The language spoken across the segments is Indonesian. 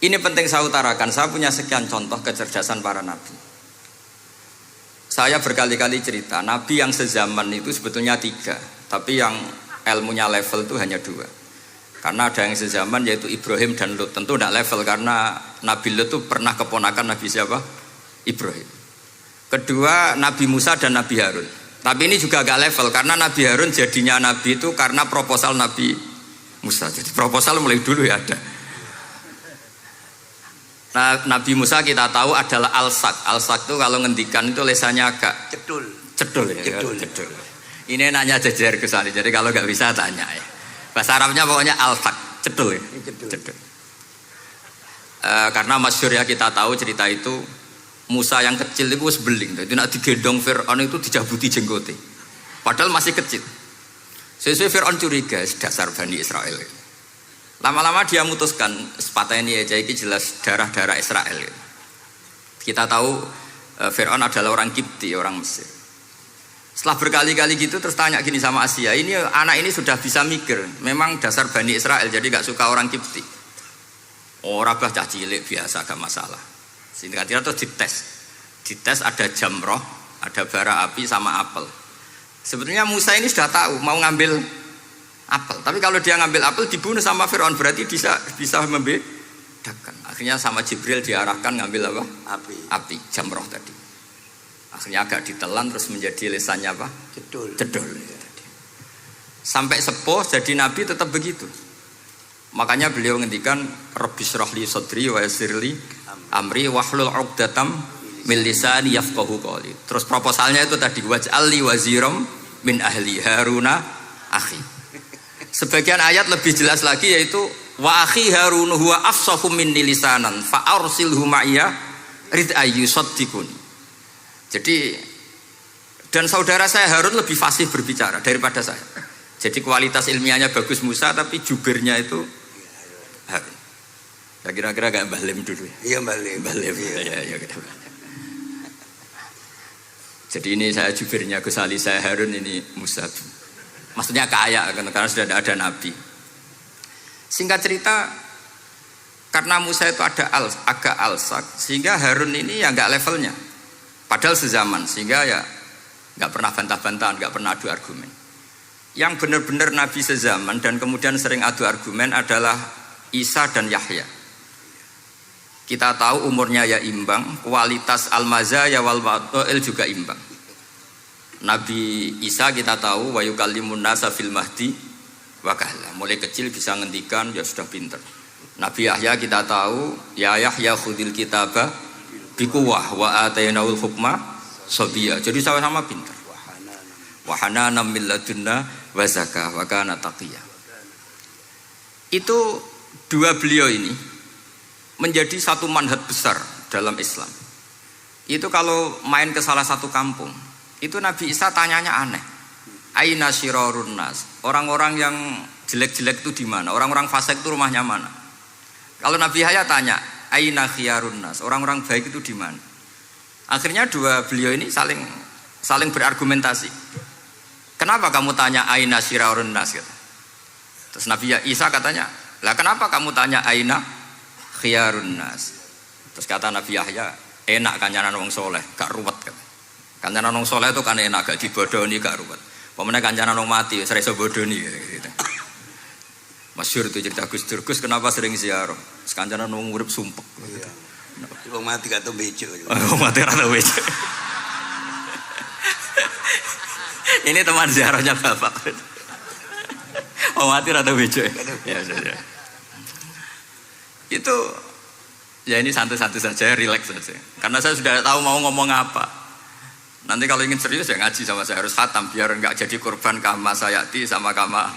Ini penting saya utarakan, saya punya sekian contoh kecerdasan para nabi. Saya berkali-kali cerita, nabi yang sezaman itu sebetulnya 3, tapi yang ilmunya level itu hanya 2. Karena ada yang sezaman yaitu Ibrahim dan Lut. Tentu tidak level karena Nabi Lut itu pernah keponakan Nabi siapa? Ibrahim. Kedua Nabi Musa dan Nabi Harun. Tapi ini juga agak level karena Nabi Harun jadinya Nabi itu karena proposal Nabi Musa. Jadi proposal mulai dulu ya ada. Nah, Nabi Musa kita tahu adalah Al-Sak. Al-Sak itu kalau ngendikan itu lesannya agak cedul ya. Cedul. Ini nanya jejer ke sana. Jadi kalau nggak bisa tanya ya. Bahasa Arabnya pokoknya al-fak, cedul ya. Cedul. Karena masyhur ya kita tahu cerita itu Musa yang kecil itu sebeling, itu nak digendong Fir'aun itu dijabuti jenggote. Padahal masih kecil. Sesuai Fir'aun curiga dasar Bani Israel. Lama-lama dia memutuskan sepatah ini aja ini jelas darah-darah Israel. Kita tahu Fir'aun adalah orang Kipti, orang Mesir. Setelah berkali-kali gitu terus tanya gini sama Asia, ini anak ini sudah bisa mikir, memang dasar Bani Israel jadi gak suka orang Kipti. Orang bah cah cilik biasa gak masalah. Sehingga terus dites ada jamroh, ada bara api sama apel. Sebetulnya Musa ini sudah tahu mau ngambil apel, tapi kalau dia ngambil apel dibunuh sama Fir'aun berarti bisa membedakan. Akhirnya sama Jibril diarahkan ngambil apa? Api, jamroh tadi. Akhirnya agak ditelan terus menjadi lesannya apa? Cedul. Sampai sepuh jadi nabi tetap begitu. Makanya beliau ngendikan Rabbis shrahli sadri wa yassirli amri wahlul 'uqdatam min lisani yafqahu qawli. Terus proposalnya itu tadi waj'alli waziram min ahli Haruna akhi. Sebagian ayat lebih jelas lagi yaitu wa akhi Harun huwa afsahu minni lisanan fa arsilhu ma'iyya rid ayyusaddiquni. Jadi dan saudara saya Harun lebih fasih berbicara daripada saya. Jadi kualitas ilmiahnya bagus Musa tapi jubirnya itu Harun. Ya kira-kira kayak Mbah Lim dulu ya. Iya Mbah Lim. Ya. Jadi ini saya jubirnya Gus Ali, saya Harun, ini Musa. Maksudnya kaya karena sudah ada nabi. Singkat cerita karena Musa itu agak alsak sehingga Harun ini ya nggak levelnya. Padahal sezaman, sehingga ya nggak pernah bantah-bantahan, nggak pernah adu argumen. Yang benar-benar Nabi sezaman dan kemudian sering adu argumen adalah Isa dan Yahya. Kita tahu umurnya ya imbang, kualitas al-mazaya wal wa'il juga imbang. Nabi Isa kita tahu wa yukallimun nasa fil mahdi wa kahla. Mulai kecil bisa ngendikan, ya sudah pinter. Nabi Yahya kita tahu ya Yahya khudil kitabah bikuwah wa atainaul hukma sabiyya. Jadi sama-sama pintar. Wa hananan min ladunna wa zakah wa kana taqiyya. Itu dua beliau ini menjadi satu manhaj besar dalam Islam. Itu kalau main ke salah satu kampung, itu Nabi Isa tanyanya aneh. Aina syirarun nas? Orang-orang yang jelek-jelek itu di mana? Orang-orang fasik itu rumahnya mana? Kalau Nabi Yahya tanya aina khiyarun nas, orang-orang baik itu di mana? Akhirnya dua beliau ini saling berargumentasi. Kenapa kamu tanya aina syirarun nas? Terus Nabi Isa katanya, lah kenapa kamu tanya aina khiyarun nas? Terus kata Nabi Yahya, enak kancanan wong soleh, gak ruwet kan? Kancanan wong soleh itu kan enak, gak dibodoni, gak ruwet. Pemene kancanan wong mati, sering bodoni gitu. Masyhur itu cerita Gus Dur, Gus kenapa sering ziarah? Sekancanan wong urip sumpek. Iya. Wong mati gak tau bejo. Wong mati ora tau bejo. Ini teman ziarahnya Bapak. Wong mati ora tau bejo. Ya. Itu ya ini santai-santai saja, rileks saja. Karena saya sudah tahu mau ngomong apa. Nanti kalau ingin serius ya ngaji sama saya, harus khatam biar enggak jadi korban kama sayati sama kama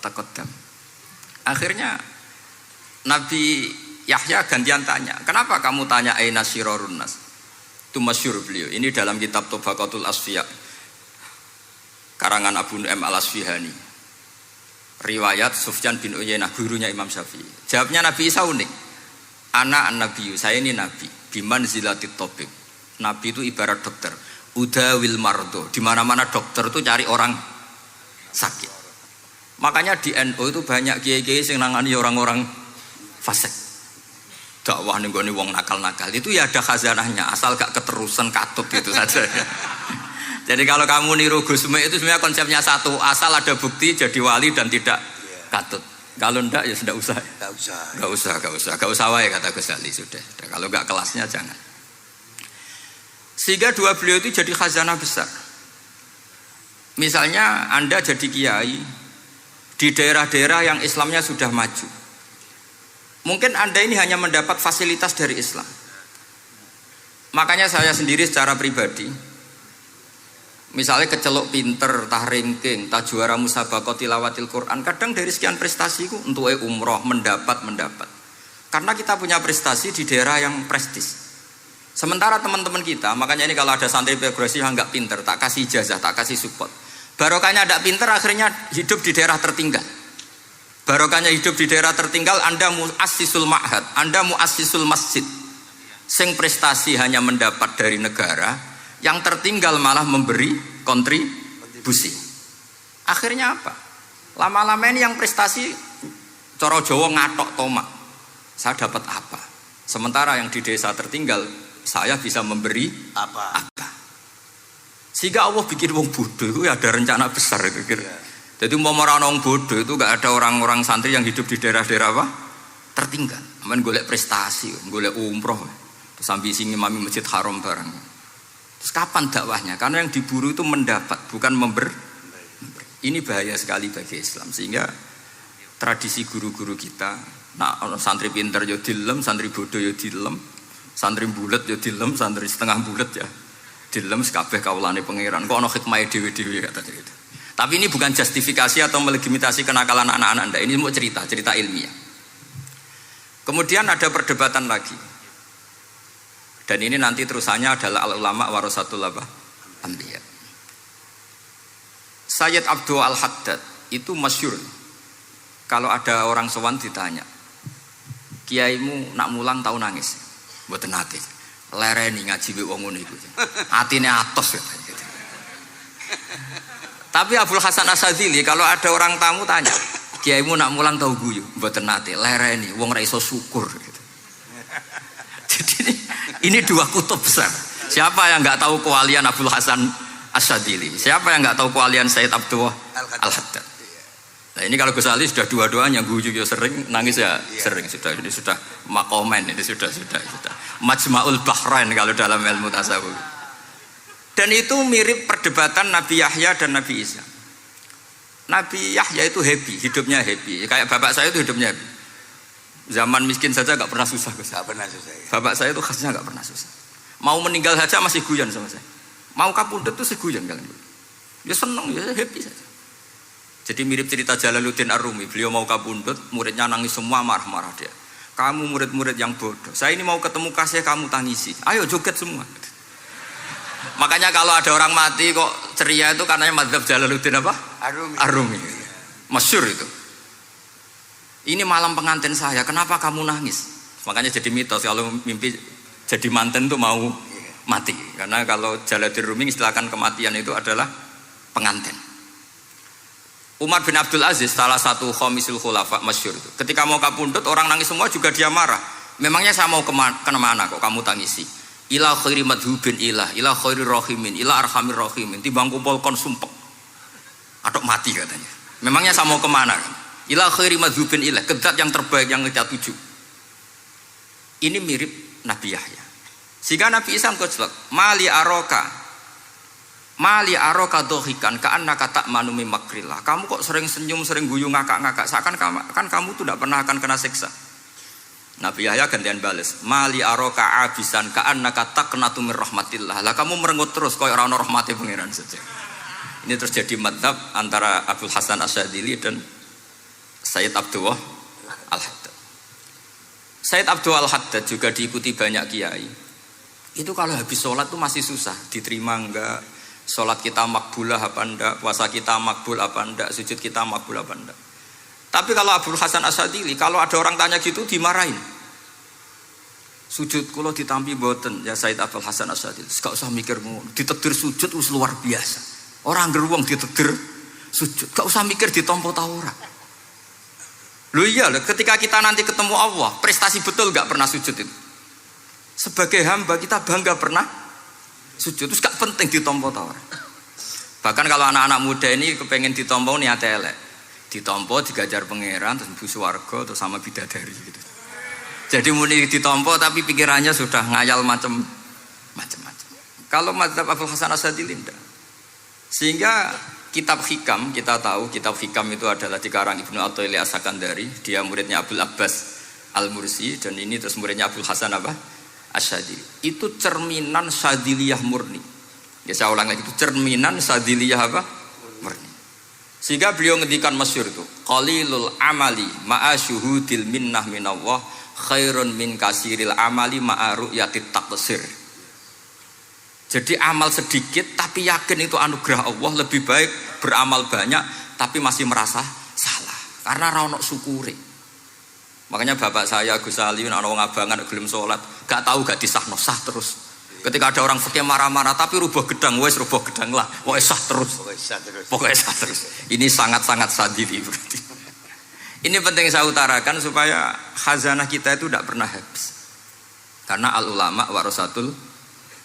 takoddam. Akhirnya Nabi Yahya gantian tanya, kenapa kamu tanya aina syirarun nas? Itu masyhur beliau. Ini dalam kitab Tabaqatul Asfiya karangan Abu Nu'aim al-Asfihani. Riwayat Sufyan bin Uyainah, gurunya Imam Syafi'i. Jawabnya Nabi Isa unik. Ana an-nabiyyu, saya ini nabi. Biman zilatit tabib. Nabi itu ibarat dokter. Udawil mardo. Di mana-mana dokter itu cari orang sakit. Makanya di NU itu banyak kiai-kiai yang nangani orang-orang fasik. dakwah ning gone wong nakal-nakal itu ya ada khazanahnya, asal gak keterusan katut gitu saja. Jadi kalau kamu niru Gusmi itu sebenarnya konsepnya satu, asal ada bukti jadi wali dan tidak katut. Kalau ndak ya sudah usah. Gak usah wae kata Gus Ali sudah. Kalau gak kelasnya jangan. Sehingga dua beliau itu jadi khazanah besar. Misalnya Anda jadi kiai di daerah-daerah yang Islamnya sudah maju. Mungkin Anda ini hanya mendapat fasilitas dari Islam. Makanya saya sendiri secara pribadi, misalnya kecelok pinter, tah ranking, tah juara musabaqah tilawatil Quran, kadang dari sekian prestasiku untuk umroh mendapat. Karena kita punya prestasi di daerah yang prestis. Sementara teman-teman kita, makanya ini kalau ada santri progresif yang nggak pinter, tak kasih ijazah, tak kasih support. Barokahnya tidak pinter, akhirnya hidup di daerah tertinggal. Barokahnya hidup di daerah tertinggal, Anda muassisul ma'had, Anda muassisul masjid. Sing prestasi hanya mendapat dari negara, yang tertinggal malah memberi kontribusi. Akhirnya apa? Lama-lama ini yang prestasi coro Jawa ngatok tomak. Saya dapat apa? Sementara yang di desa tertinggal, saya bisa memberi apa? Sehingga Allah bikin wong bodoh itu ada rencana besar itu kira. Jadi mau orang bodoh itu gak ada orang-orang santri yang hidup di daerah-daerah apa? Tertinggal. Aman golek prestasi, golek umroh, terus ambisi ngimami masjid haram barang. Terus kapan dakwahnya? Karena yang diburu itu mendapat, bukan memberi. Ini bahaya sekali bagi Islam. Sehingga tradisi guru-guru kita, nah santri pinter ya dilem, santri bodoh ya dilem, santri bulet ya dilem, santri setengah bulet ya dilem, sekabeh kaulane pangeran. Kok ana hikmah dhewe-dhewe kata gitu. Tapi ini bukan justifikasi atau melegitimasi kenakalan anak-anak Anda. Ini mau cerita ilmiah. Kemudian ada perdebatan lagi. Dan ini nanti terusannya adalah al-ulama warasatul anbiya. Sayyid Abdul Al-Haddad itu masyhur. Kalau ada orang sowan ditanya, kiaimu nak mulang tau nangis? Mboten nate. Lereni ngaji wong ngono iku. Atine atos katanya gitu. Tapi Abdul Hasan Asyadzili kalau ada orang tamu tanya, kiaimu nak mulang tau guyu? Mboten nate. Lereni wong ra iso syukur gitu. Jadi ini dua kutub besar. Siapa yang enggak tahu kewalian Abdul Hasan Asyadzili? Siapa yang enggak tahu kewalian Sayyid Abdul Al-Haddad? Nah ini kalau Gus Ali sudah dua-duanya, guyu ya sering, nangis ya sering. Ini sudah makomen, ini sudah Majma'ul Bahrain kalau dalam ilmu tasawuf. Dan itu mirip perdebatan Nabi Yahya dan Nabi Isa. Nabi Yahya itu happy, hidupnya happy. Kayak bapak saya itu hidupnya happy. Zaman miskin saja gak pernah susah. Gak pernah susah ya. Bapak saya itu khasnya gak pernah susah. Mau meninggal saja masih guyon sama saya. Mau kapundhut itu seguyon kalian. Ya seneng, ya happy saja. Jadi mirip cerita Jalaluddin Ar-Rumi. Beliau mau kapundhut, muridnya nangis semua, marah-marah dia. Kamu murid-murid yang bodoh. Saya ini mau ketemu kasih kamu tangisi. Ayo joget semua. Makanya kalau ada orang mati kok ceria itu karena mazhab Jalaluddin apa? Ar-Rumi. Masyhur itu. Ini malam pengantin saya, kenapa kamu nangis? Makanya jadi mitos kalau mimpi jadi manten tuh mau mati. Karena kalau Jalaluddin Rumi istilahkan kematian itu adalah pengantin. Umar bin Abdul Aziz salah satu khomisul khulafa masyhur itu. Ketika mau kapundhut orang nangis semua juga dia marah. Memangnya saya mau kemana kok kamu tangisi? Ila khairi madhubin ila khairi rahimin ila arhamir rahimin. Timbang kumpul kon sumpek atok mati katanya. Memangnya saya mau kemana? Ila khairi madhubin ila, ke zat yang terbaik yang kita tuju. Ini mirip Nabi Yahya. Sehingga Nabi Isa ngejlek, mali aroka dohikan ka'annaka ta'manu min makrillah. Kamu kok sering senyum, sering guyu, ngakak-ngakak, seakan kan kamu tuh tidak pernah akan kena siksa. Nabi Yahya gantian balas, mali aroka abisan ka'annaka taqnatu min rahmatillah. Lah kamu merengut terus koyo ora ono rahmate pangeran saja. Ini terjadi madzhab antara Abdul Hasan Asyadzili dan Sayyid Abdul Al-Haddad. Sayyid Abdul Al-Haddad juga diikuti banyak kiai. Itu kalau habis sholat tuh masih susah, diterima enggak, sholat kita makbulah apa enggak, puasa kita makbul apa enggak, sujud kita makbul apa enggak. Tapi kalau Abdul Hasan Asyadzili, kalau ada orang tanya gitu dimarahin. Sujud kula ditampi boten ya Sayyid Abdul Hasan Asyadzili. Gak usah mikir ngono, ditedir sujud wis luar biasa. Orang geruwong ditedir sujud, gak usah mikir ditampa ta ora. Loh iya, ketika kita nanti ketemu Allah, prestasi betul gak pernah sujud itu. Sebagai hamba kita bangga pernah sujud, terus gak penting ditompo tawar. Bahkan kalau anak-anak muda ini kepengen ditompo niatnya elek, ditompo digajar pangeran, terus mlebu swarga, terus sama bidadari gitu. Jadi muni ditompo tapi pikirannya sudah ngayal macam-macam. Kalau mazhab Abul Hasan Asyadzili tidak. Sehingga kitab Hikam, kita tahu kitab Hikam itu adalah dikarang Ibnu Athaillah As-Sakandari, dia muridnya Abdul Abbas Al-Mursi, dan ini terus muridnya Abul Hasan Asyadzili. Itu cerminan Syadziliyah murni. Ya saya ulang lagi, itu cerminan Syadziliyah murni. Sehingga beliau ngendikan masyhur itu, qalilul amali ma'a syuhudil minnah minallah khairun min kasiril amali ma'a ru'yatit taqsir. Jadi amal sedikit tapi yakin itu anugerah Allah, lebih baik beramal banyak tapi masih merasa salah karena ra ono syukure. Makanya bapak saya Gus Ali ana wong abangan gelem salat, gak tahu gak disahno sah terus. Ketika ada orang fikih marah-marah tapi rubuh gedang, wes rubuh gedang lah, pokoknya sah terus. Pokoknya sah terus. Ini sangat-sangat sadili berarti. Ini penting saya utarakan supaya khazanah kita itu tidak pernah habis. Karena al ulama warasatul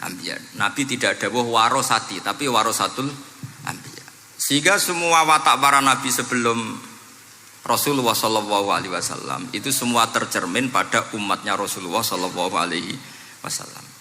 anbiya. Nabi tidak ada warosati, tapi warasatul anbiya. Sehingga semua watak para nabi sebelum Rasulullah SAW itu semua tercermin pada umatnya Rasulullah SAW.